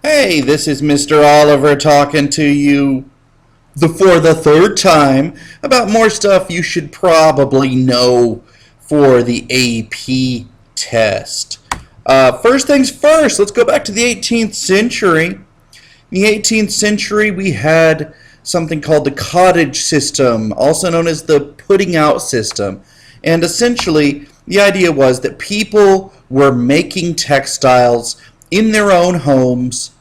Hey, this is Mr. Oliver talking to you for the third time about more stuff you should probably know for the AP test. First things first, let's go back to the 18th century. In the 18th century, we had something called the cottage system, also known as the putting out system. And essentially, the idea was that people were making textiles in their own homes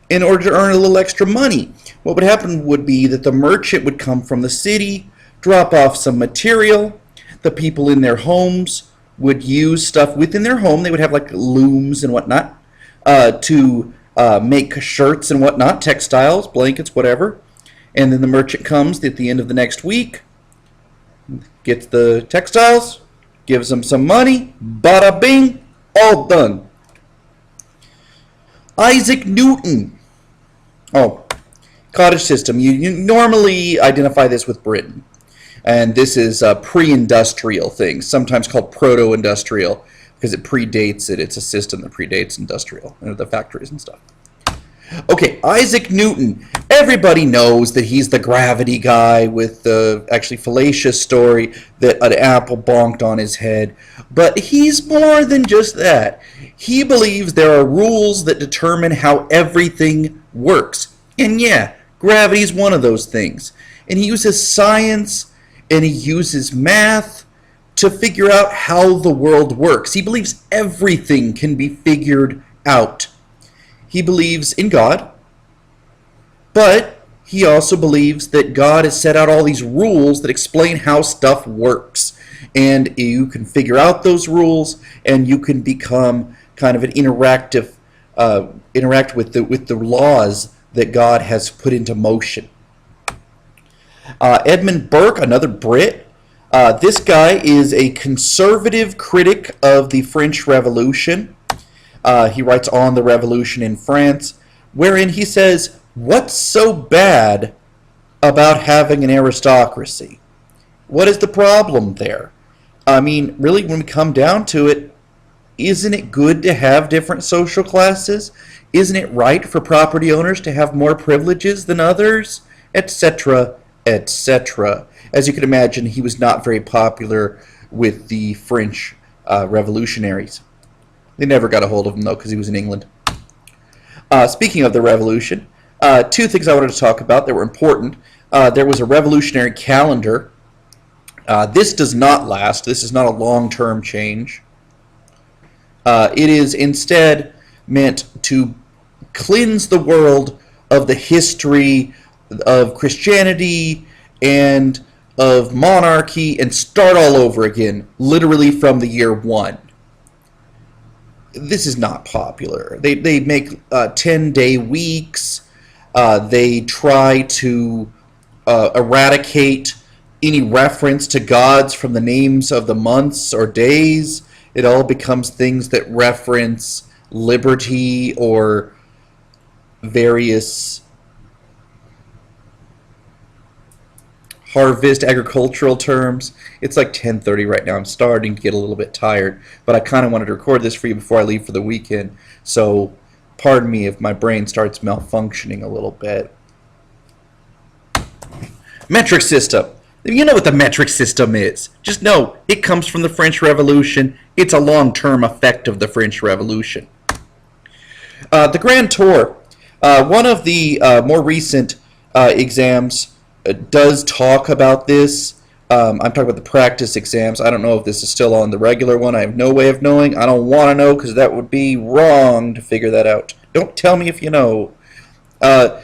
in order to earn a little extra money. What would happen would be that the merchant would come from the city, drop off some material. The people in their homes would use stuff within their home. They would have like looms and whatnot to make shirts and whatnot, textiles, blankets, whatever. And then the merchant comes at the end of the next week, gets the textiles, gives them some money, bada bing, all done. Isaac Newton. Oh, cottage system. You normally identify this with Britain. And this is a pre-industrial thing, sometimes called proto-industrial, because it predates it. It's a system that predates industrial, the factories and stuff. Okay, Isaac Newton. Everybody knows that he's the gravity guy with the actually fallacious story that an apple bonked on his head. But he's more than just that. He believes there are rules that determine how everything works. And yeah, gravity is one of those things. And he uses science and he uses math to figure out how the world works. He believes everything can be figured out. He believes in God, but he also believes that God has set out all these rules that explain how stuff works. And you can figure out those rules, and you can become kind of an interact with the laws that God has put into motion. Edmund Burke, another Brit. This guy is a conservative critic of the French Revolution. He writes on the revolution in France, wherein he says, what's so bad about having an aristocracy? What is the problem there? I mean, really, when we come down to it, isn't it good to have different social classes? Isn't it right for property owners to have more privileges than others? Etc., etc. As you can imagine, he was not very popular with the French revolutionaries. They never got a hold of him, though, because he was in England. Speaking of the revolution, two things I wanted to talk about that were important. There was a revolutionary calendar. This does not last. This is not a long-term change. It is instead meant to cleanse the world of the history of Christianity and of monarchy and start all over again, literally from the year 1. This is not popular. They make 10-day weeks. They try to eradicate any reference to gods from the names of the months or days. It all becomes things that reference liberty or various harvest agricultural terms. It's like 10:30 right now. I'm starting to get a little bit tired, but I kind of wanted to record this for you before I leave for the weekend. So pardon me if my brain starts malfunctioning a little bit. Metric system. You know what the metric system is. Just know it comes from the French Revolution. It's a long-term effect of the French Revolution. The Grand Tour. One of the more recent exams does talk about this. I'm talking about the practice exams. I don't know if this is still on the regular one. I have no way of knowing. I don't want to know because that would be wrong to figure that out. Don't tell me if you know. The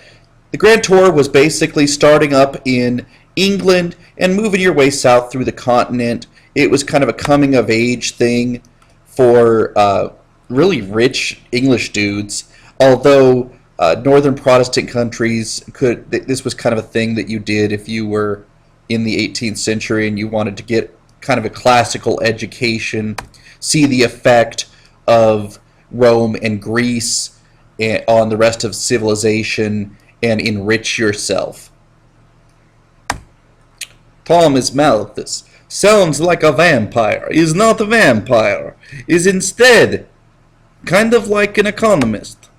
Grand Tour was basically starting up in England and moving your way south through the continent. It was kind of a coming-of-age thing for really rich English dudes, although northern Protestant countries this was kind of a thing that you did if you were in the 18th century and you wanted to get kind of a classical education, see the effect of Rome and Greece on the rest of civilization, and enrich yourself. Thomas Malthus sounds like a vampire, is not a vampire, is instead kind of like an economist.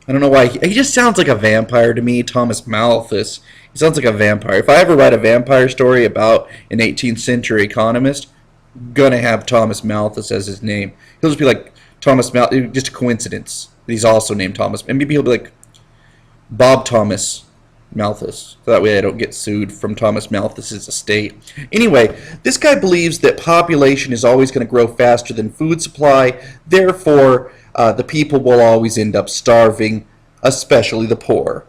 I don't know why. He just sounds like a vampire to me, Thomas Malthus. He sounds like a vampire. If I ever write a vampire story about an 18th century economist, I'm gonna have Thomas Malthus as his name. He'll just be like Thomas Malthus, just a coincidence that he's also named Thomas. And maybe he'll be like Bob Thomas Malthus. So that way I don't get sued from Thomas Malthus's estate. Anyway, this guy believes that population is always going to grow faster than food supply. Therefore, the people will always end up starving, especially the poor.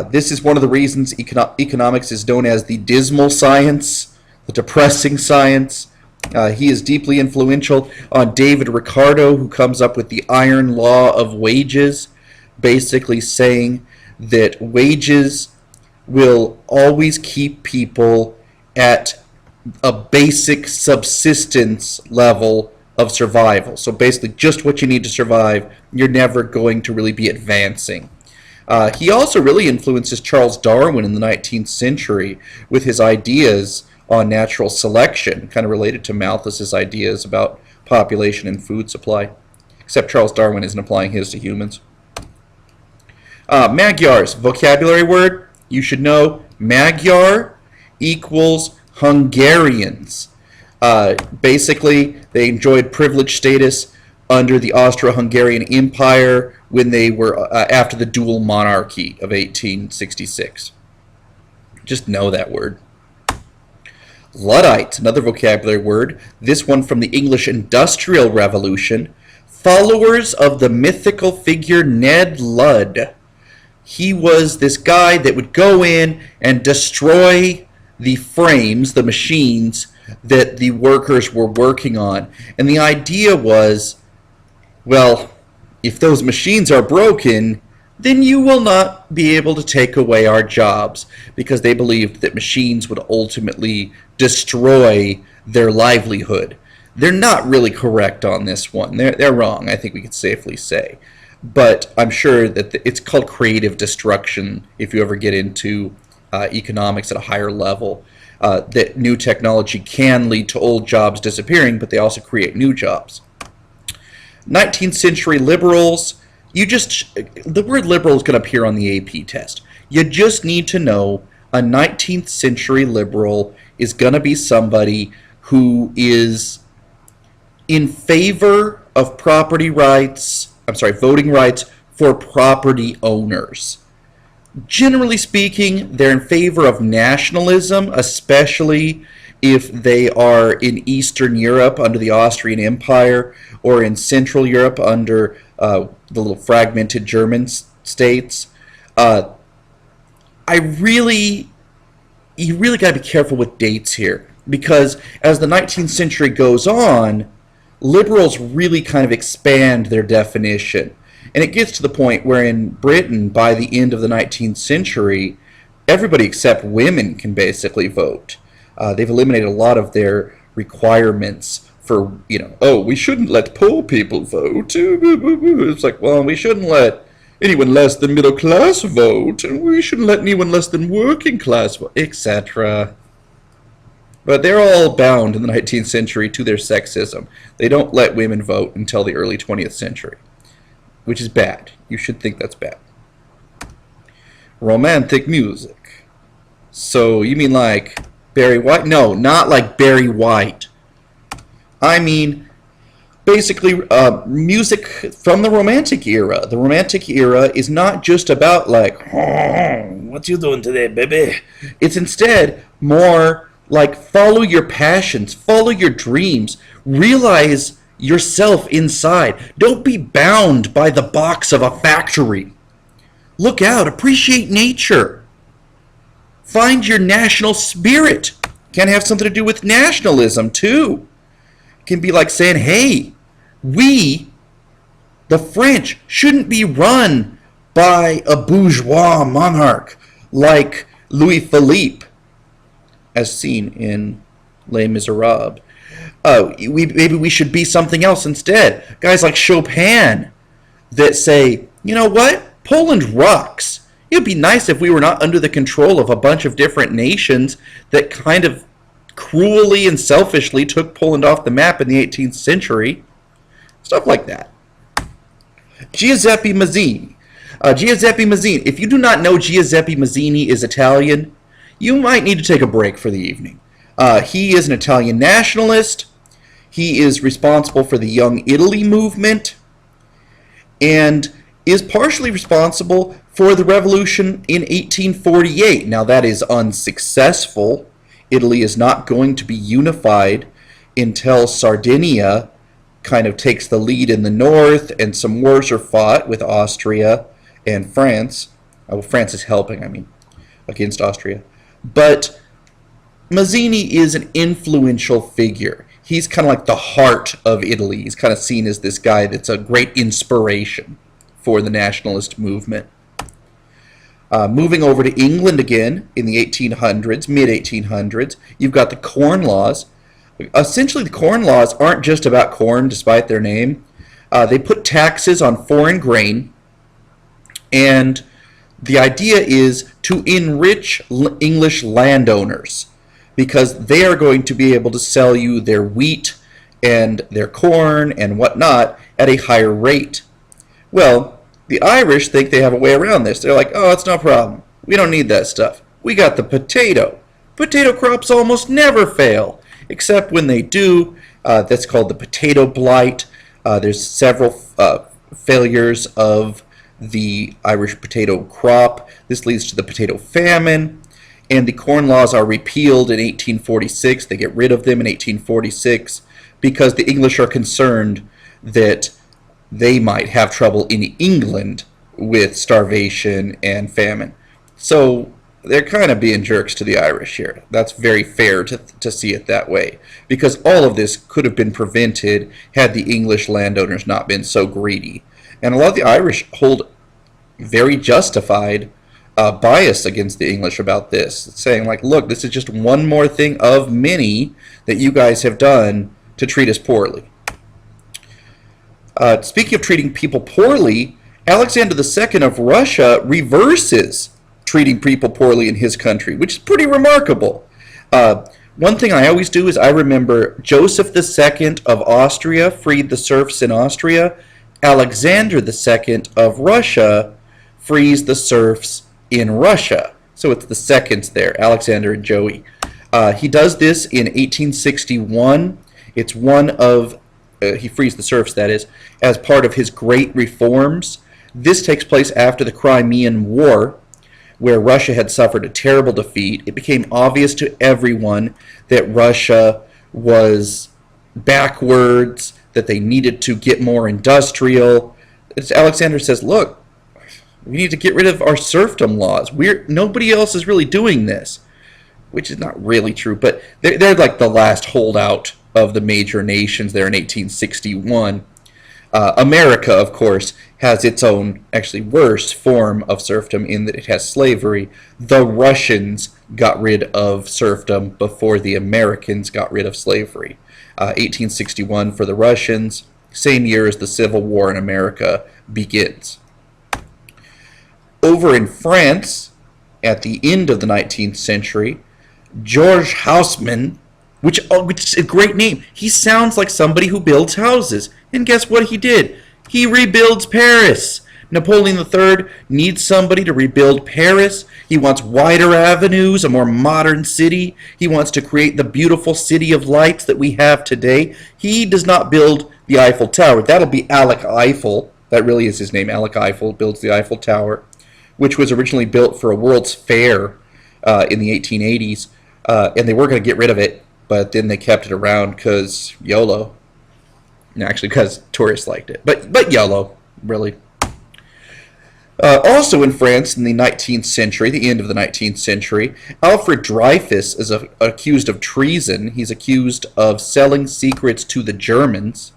This is one of the reasons economics is known as the dismal science, the depressing science. He is deeply influential on David Ricardo, who comes up with the iron law of wages, basically saying that wages will always keep people at a basic subsistence level of survival. So basically just what you need to survive. You're never going to really be advancing. He also really influences Charles Darwin in the 19th century with his ideas on natural selection, kind of related to Malthus's ideas about population and food supply. Except Charles Darwin isn't applying his to humans. Magyars, vocabulary word, you should know. Magyar equals Hungarians. Basically, they enjoyed privileged status under the Austro-Hungarian Empire when they were after the dual monarchy of 1866. Just know that word. Luddites, another vocabulary word, this one from the English Industrial Revolution. Followers of the mythical figure Ned Ludd. He was this guy that would go in and destroy the frames, the machines that the workers were working on. And the idea was, well, if those machines are broken, then you will not be able to take away our jobs, because they believed that machines would ultimately destroy their livelihood. They're not really correct on this one. They're wrong, I think we could safely say. But I'm sure that it's called creative destruction if you ever get into economics at a higher level. That new technology can lead to old jobs disappearing, but they also create new jobs. 19th century liberals, the word liberal is going to appear on the AP test. You just need to know a 19th century liberal is going to be somebody who is in favor of voting rights for property owners. Generally speaking, they're in favor of nationalism, especially if they are in Eastern Europe under the Austrian Empire, or in Central Europe under the little fragmented German states. You really got to be careful with dates here, because as the 19th century goes on, liberals really kind of expand their definition. And it gets to the point where in Britain, by the end of the 19th century, everybody except women can basically vote. They've eliminated a lot of their requirements for, we shouldn't let poor people vote. It's like, well, we shouldn't let anyone less than middle class vote, and we shouldn't let anyone less than working class vote, etc. But they're all bound in the 19th century to their sexism. They don't let women vote until the early 20th century, which is bad. You should think that's bad. Romantic music. So you mean like Barry White? No, not like Barry White. I mean basically music from the Romantic era. The Romantic era is not just about like, oh, what you doing today, baby? It's instead more like follow your passions, follow your dreams, realize yourself inside. Don't be bound by the box of a factory. Look out, appreciate nature. Find your national spirit. Can have something to do with nationalism too. It can be like saying, hey, we, the French, shouldn't be run by a bourgeois monarch like Louis Philippe, as seen in Les Miserables. Maybe we should be something else instead. Guys like Chopin that say, you know what? Poland rocks. It would be nice if we were not under the control of a bunch of different nations that kind of cruelly and selfishly took Poland off the map in the 18th century. Stuff like that. Giuseppe Mazzini. Giuseppe Mazzini. If you do not know Giuseppe Mazzini is Italian, you might need to take a break for the evening. He is an Italian nationalist. He is responsible for the Young Italy movement and is partially responsible for the revolution in 1848. Now, that is unsuccessful. Italy is not going to be unified until Sardinia kind of takes the lead in the north, and some wars are fought with Austria and France. Well, France is helping, against Austria. But Mazzini is an influential figure. He's kind of like the heart of Italy. He's kind of seen as this guy that's a great inspiration for the nationalist movement. Moving over to England again in the 1800s, mid-1800s, you've got the Corn Laws. Essentially, the Corn Laws aren't just about corn, despite their name. They put taxes on foreign grain, and the idea is to enrich English landowners, because they are going to be able to sell you their wheat and their corn and whatnot at a higher rate. Well, the Irish think they have a way around this. They're like, oh, it's no problem. We don't need that stuff. We got the potato. Potato crops almost never fail, except when they do. That's called the potato blight. There's several failures of the Irish potato crop. This leads to the potato famine, and the Corn Laws are repealed in 1846. They get rid of them in 1846 because the English are concerned that they might have trouble in England with starvation and famine. So they're kind of being jerks to the Irish here. That's very fair to see it that way, because all of this could have been prevented had the English landowners not been so greedy. And a lot of the Irish hold very justified bias against the English about this, saying like, look, this is just one more thing of many that you guys have done to treat us poorly. Speaking of treating people poorly, Alexander II of Russia reverses treating people poorly in his country, which is pretty remarkable. One thing I always do is I remember Joseph II of Austria freed the serfs in Austria. Alexander II of Russia frees the serfs in Russia. So it's the seconds there, Alexander and Joey. He does this in 1861. It's one of he frees the serfs, that is, as part of his great reforms. This takes place after the Crimean War, where Russia had suffered a terrible defeat. It became obvious to everyone that Russia was backwards, that they needed to get more industrial. Alexander says, look, we need to get rid of our serfdom laws. Nobody else is really doing this, which is not really true, but they're like the last holdout of the major nations there in 1861. America, of course, has its own, actually worse form of serfdom in that it has slavery. The Russians got rid of serfdom before the Americans got rid of slavery. 1861 for the Russians, same year as the Civil War in America begins. Over in France, at the end of the 19th century, George Hausmann, which is a great name. He sounds like somebody who builds houses. And guess what he did? He rebuilds Paris. Napoleon III needs somebody to rebuild Paris. He wants wider avenues, a more modern city. He wants to create the beautiful city of lights that we have today. He does not build the Eiffel Tower. That'll be Alec Eiffel. That really is his name. Alec Eiffel builds the Eiffel Tower, which was originally built for a World's Fair in the 1880s. And they were going to get rid of it, but then they kept it around because YOLO. Actually, because tourists liked it. But YOLO, really. Also in France in the 19th century, the end of the 19th century, Alfred Dreyfus is accused of treason. He's accused of selling secrets to the Germans.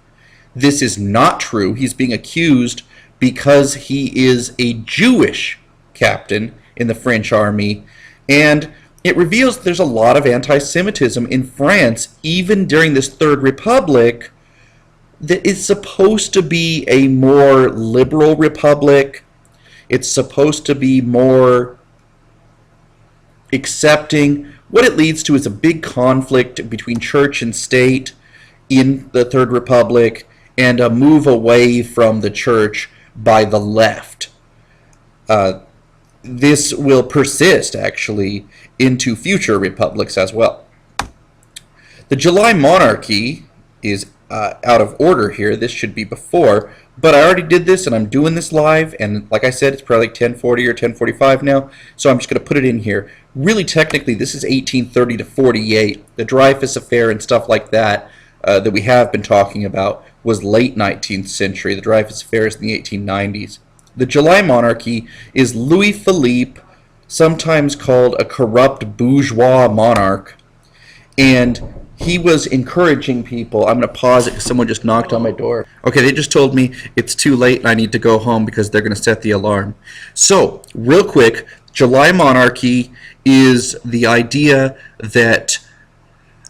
This is not true. He's being accused because he is a Jewish captain in the French army, and it reveals that there's a lot of anti-Semitism in France, even during this Third Republic, that is supposed to be a more liberal republic. It's supposed to be more accepting. What it leads to is a big conflict between church and state in the Third Republic, and a move away from the church by the left. this will persist, actually, into future republics as well. The July monarchy is out of order here. This should be before, but I already did this, and I'm doing this live, and like I said, it's probably like 1040 or 1045 now, so I'm just going to put it in here. Really, technically, this is 1830 to 48. The Dreyfus Affair and stuff like that that we have been talking about was late 19th century. The Dreyfus Affair is in the 1890s. The July monarchy is Louis Philippe, sometimes called a corrupt bourgeois monarch, and he was encouraging people. I'm going to pause it because someone just knocked on my door. Okay, they just told me it's too late and I need to go home because they're going to set the alarm. So, real quick, July monarchy is the idea that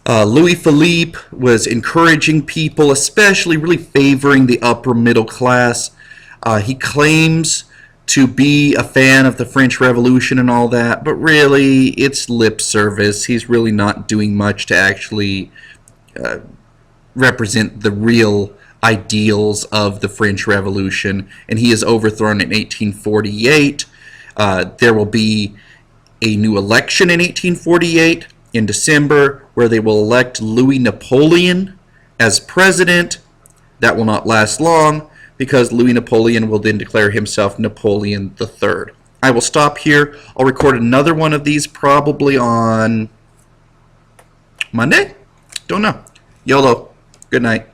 Louis Philippe was encouraging people, especially really favoring the upper middle class. He claims to be a fan of the French Revolution and all that, but really it's lip service. He's really not doing much to actually represent the real ideals of the French Revolution, and he is overthrown in 1848. There will be a new election in 1848 in December where they will elect Louis Napoleon as president. That will not last long, because Louis Napoleon will then declare himself Napoleon III. I will stop here. I'll record another one of these probably on Monday? Don't know. YOLO. Good night.